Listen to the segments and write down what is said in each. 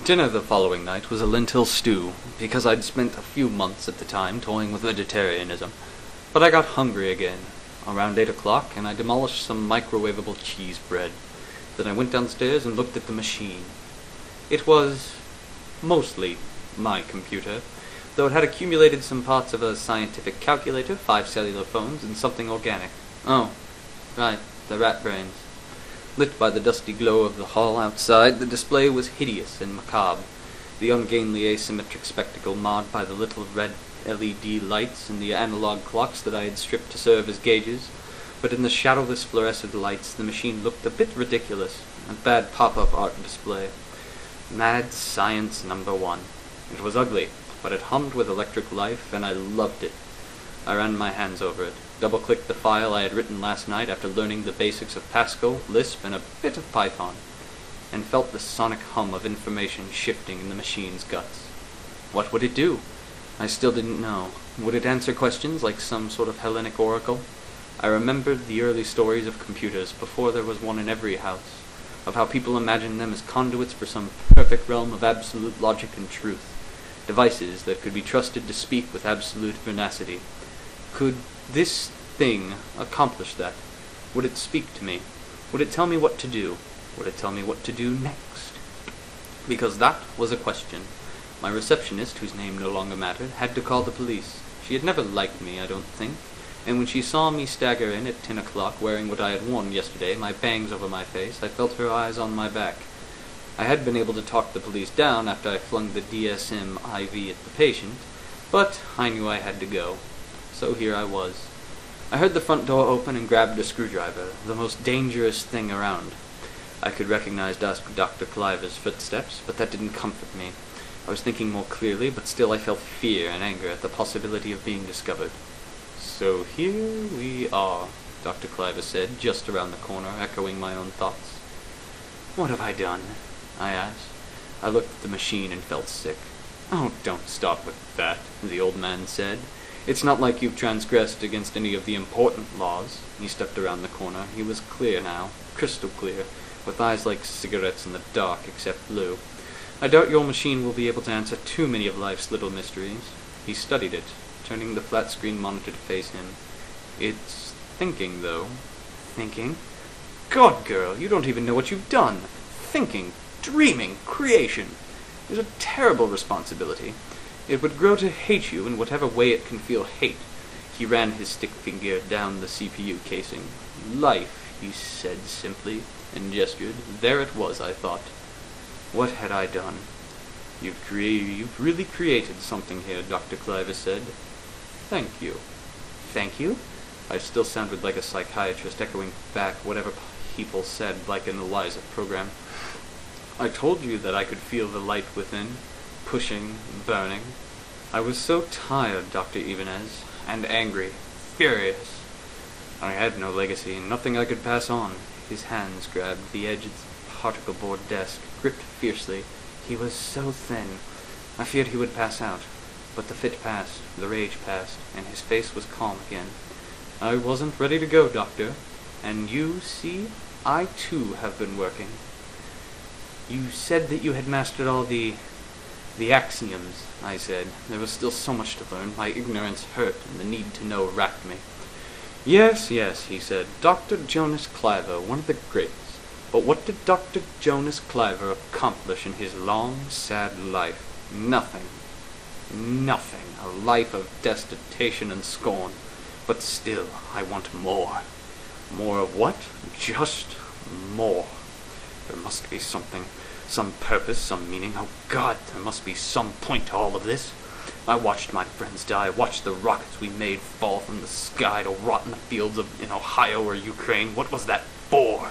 Dinner the following night was a lentil stew, because I'd spent a few months at the time toying with vegetarianism. But I got hungry again, around 8 o'clock, and I demolished some microwavable cheese bread. Then I went downstairs and looked at the machine. It was mostly my computer, though it had accumulated some parts of a scientific calculator, 5 cellular phones, and something organic. Oh, right, the rat brains. Lit by the dusty glow of the hall outside, the display was hideous and macabre, the ungainly asymmetric spectacle marred by the little red LED lights and the analog clocks that I had stripped to serve as gauges. But in the shadowless fluorescent lights, the machine looked a bit ridiculous, a bad pop-up art display. Mad Science #1. It was ugly, but it hummed with electric life, and I loved it. I ran my hands over it, double-clicked the file I had written last night after learning the basics of Pascal, Lisp, and a bit of Python, and felt the sonic hum of information shifting in the machine's guts. What would it do? I still didn't know. Would it answer questions like some sort of Hellenic oracle? I remembered the early stories of computers, before there was one in every house, of how people imagined them as conduits for some perfect realm of absolute logic and truth, devices that could be trusted to speak with absolute veracity. Could this thing accomplish that? Would it speak to me? Would it tell me what to do? Would it tell me what to do next? Because that was a question. My receptionist, whose name no longer mattered, had to call the police. She had never liked me, I don't think, and when she saw me stagger in at 10 o'clock wearing what I had worn yesterday, my bangs over my face, I felt her eyes on my back. I had been able to talk the police down after I flung the DSM IV at the patient, but I knew I had to go. So here I was. I heard the front door open and grabbed a screwdriver, the most dangerous thing around. I could recognize Dr. Cliver's footsteps, but that didn't comfort me. I was thinking more clearly, but still I felt fear and anger at the possibility of being discovered. So here we are, Dr. Cliver said, just around the corner, echoing my own thoughts. What have I done? I asked. I looked at the machine and felt sick. Oh, don't stop with that, the old man said. It's not like you've transgressed against any of the important laws. He stepped around the corner. He was clear now, crystal clear, with eyes like cigarettes in the dark except blue. I doubt your machine will be able to answer too many of life's little mysteries. He studied it, turning the flat-screen monitor to face him. It's thinking, though. Thinking? God, girl, you don't even know what you've done. Thinking, dreaming, creation. It's a terrible responsibility. It would grow to hate you in whatever way it can feel hate. He ran his stick finger down the CPU casing. Life, he said simply, and gestured. There it was, I thought. What had I done? You've really created something here, Dr. Cliver said. Thank you. Thank you? I still sounded like a psychiatrist echoing back whatever people said, like an Eliza program. I told you that I could feel the light within, pushing, burning. I was so tired, Dr. Ibanez, and angry, furious. I had no legacy, nothing I could pass on. His hands grabbed the edge of the particle board desk, gripped fiercely. He was so thin. I feared he would pass out. But the fit passed, the rage passed, and his face was calm again. I wasn't ready to go, Doctor. And you, see, I too have been working. You said that you had mastered all the axioms, I said. There was still so much to learn. My ignorance hurt, and the need to know racked me. Yes, he said. Dr. Jonas Cliver, one of the greats. But what did Dr. Jonas Cliver accomplish in his long, sad life? Nothing. Nothing. A life of destitution and scorn. But still, I want more. More of what? Just more. There must be something, some purpose, some meaning. Oh God, there must be some point to all of this. I watched my friends die, watched the rockets we made fall from the sky to rot in the fields in Ohio or Ukraine. What was that for?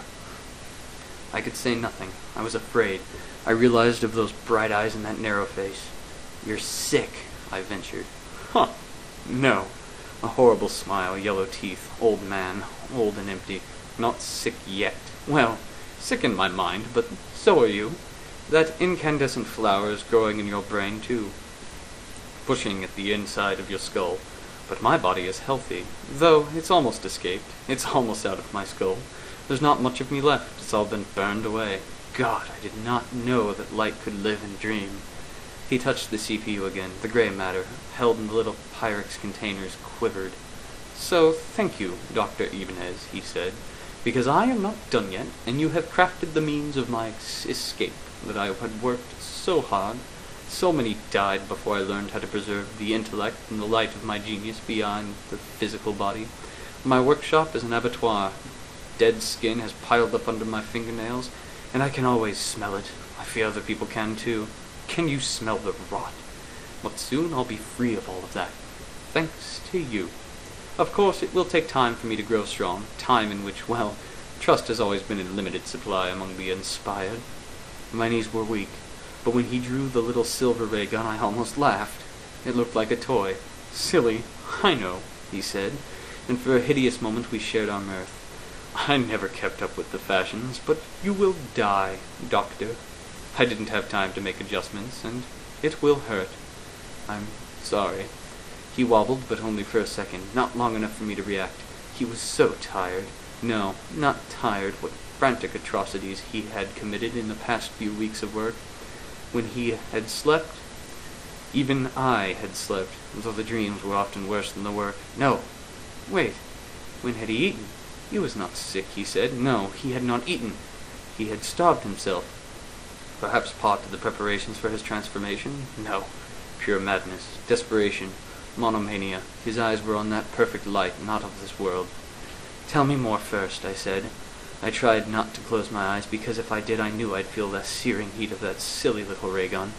I could say nothing. I was afraid. I realized of those bright eyes and that narrow face. You're sick, I ventured. Huh. No. A horrible smile, yellow teeth, old man, old and empty. Not sick yet. Well, sick in my mind, but so are you. That incandescent flower is growing in your brain, too, pushing at the inside of your skull. But my body is healthy, though it's almost escaped. It's almost out of my skull. There's not much of me left. It's all been burned away. God, I did not know that light could live and dream. He touched the CPU again. The gray matter, held in the little Pyrex containers, quivered. So, thank you, Dr. Ibanez, he said, because I am not done yet, and you have crafted the means of my escape that I had worked so hard. So many died before I learned how to preserve the intellect and the light of my genius beyond the physical body. My workshop is an abattoir. Dead skin has piled up under my fingernails, and I can always smell it. I fear other people can too. Can you smell the rot? But soon I'll be free of all of that, thanks to you. Of course, it will take time for me to grow strong, time in which, well, trust has always been in limited supply among the inspired. My knees were weak, but when he drew the little silver ray gun, I almost laughed. It looked like a toy. Silly, I know, he said, and for a hideous moment we shared our mirth. I never kept up with the fashions, but you will die, Doctor. I didn't have time to make adjustments, and it will hurt. I'm sorry. He wobbled, but only for a second, not long enough for me to react. He was so tired. No, not tired. What frantic atrocities he had committed in the past few weeks of work. When he had slept, even I had slept, though the dreams were often worse than the work. No, wait. When had he eaten? He was not sick, he said. No, he had not eaten. He had starved himself. Perhaps part of the preparations for his transformation? No. Pure madness, desperation, monomania. His eyes were on that perfect light, not of this world. Tell me more first, I said. I tried not to close my eyes, because if I did I knew I'd feel the searing heat of that silly little ray gun.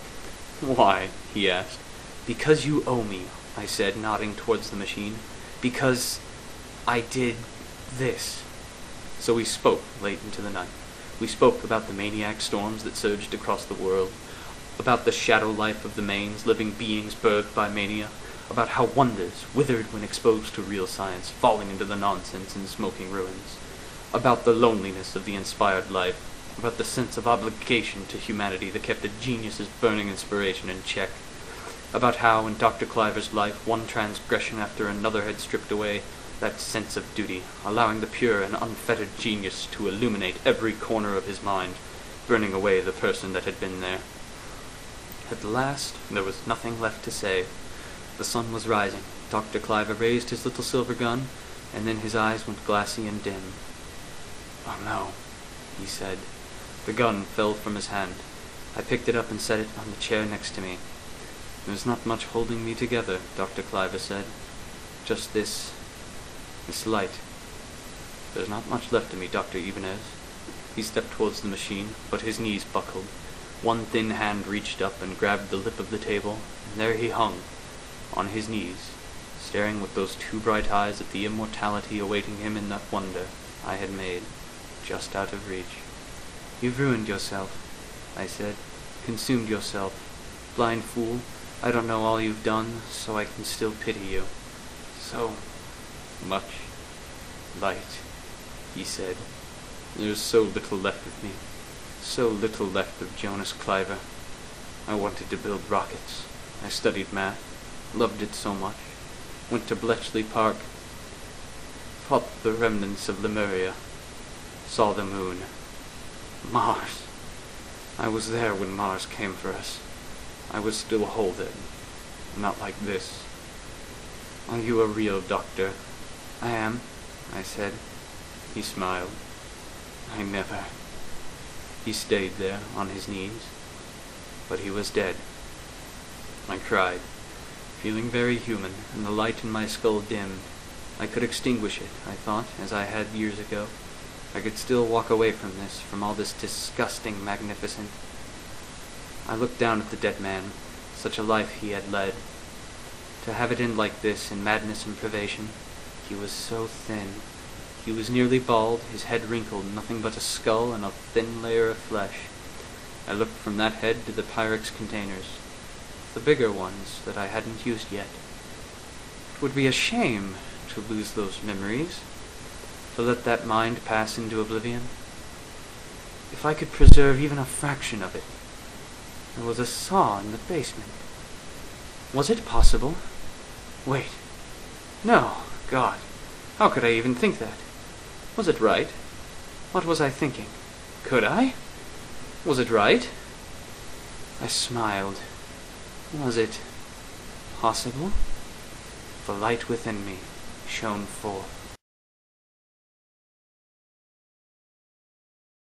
Why? He asked. Because you owe me, I said, nodding towards the machine. Because I did this. So we spoke late into the night. We spoke about the maniac storms that surged across the world, about the shadow life of the mains, living beings birthed by mania, about how wonders withered when exposed to real science, falling into the nonsense and smoking ruins, about the loneliness of the inspired life, about the sense of obligation to humanity that kept a genius's burning inspiration in check, about how in Dr. Cliver's life one transgression after another had stripped away that sense of duty, allowing the pure and unfettered genius to illuminate every corner of his mind, burning away the person that had been there. At last there was nothing left to say. The sun was rising. Dr. Cliver raised his little silver gun, and then his eyes went glassy and dim. "Oh no," he said. The gun fell from his hand. I picked it up and set it on the chair next to me. "There's not much holding me together," Dr. Cliver said. "Just this light. There's not much left of me, Dr. Ibanez." He stepped towards the machine, but his knees buckled. One thin hand reached up and grabbed the lip of the table, and there he hung, on his knees, staring with those two bright eyes at the immortality awaiting him in that wonder I had made, just out of reach. "You've ruined yourself," I said. "Consumed yourself. Blind fool, I don't know all you've done, so I can still pity you. So much light," he said. "There's so little left of me. So little left of Jonas Cliver. I wanted to build rockets. I studied math. Loved it so much. Went to Bletchley Park. Fought the remnants of Lemuria. Saw the moon. Mars. I was there when Mars came for us. I was still whole then. Not like this. Are you a real doctor?" "I am," I said. He smiled. "I never." He stayed there, on his knees. But he was dead. I cried, feeling very human, and the light in my skull dimmed. I could extinguish it, I thought, as I had years ago. I could still walk away from this, from all this disgusting magnificence. I looked down at the dead man. Such a life he had led. To have it end like this, in madness and privation. He was so thin. He was nearly bald, his head wrinkled, nothing but a skull and a thin layer of flesh. I looked from that head to the Pyrex containers, the bigger ones that I hadn't used yet. It would be a shame to lose those memories, to let that mind pass into oblivion. If I could preserve even a fraction of it. There was a saw in the basement. Was it possible? Wait. No, God. How could I even think that? Was it right? What was I thinking? Could I? Was it right? I smiled. Was it possible? The light within me shone forth.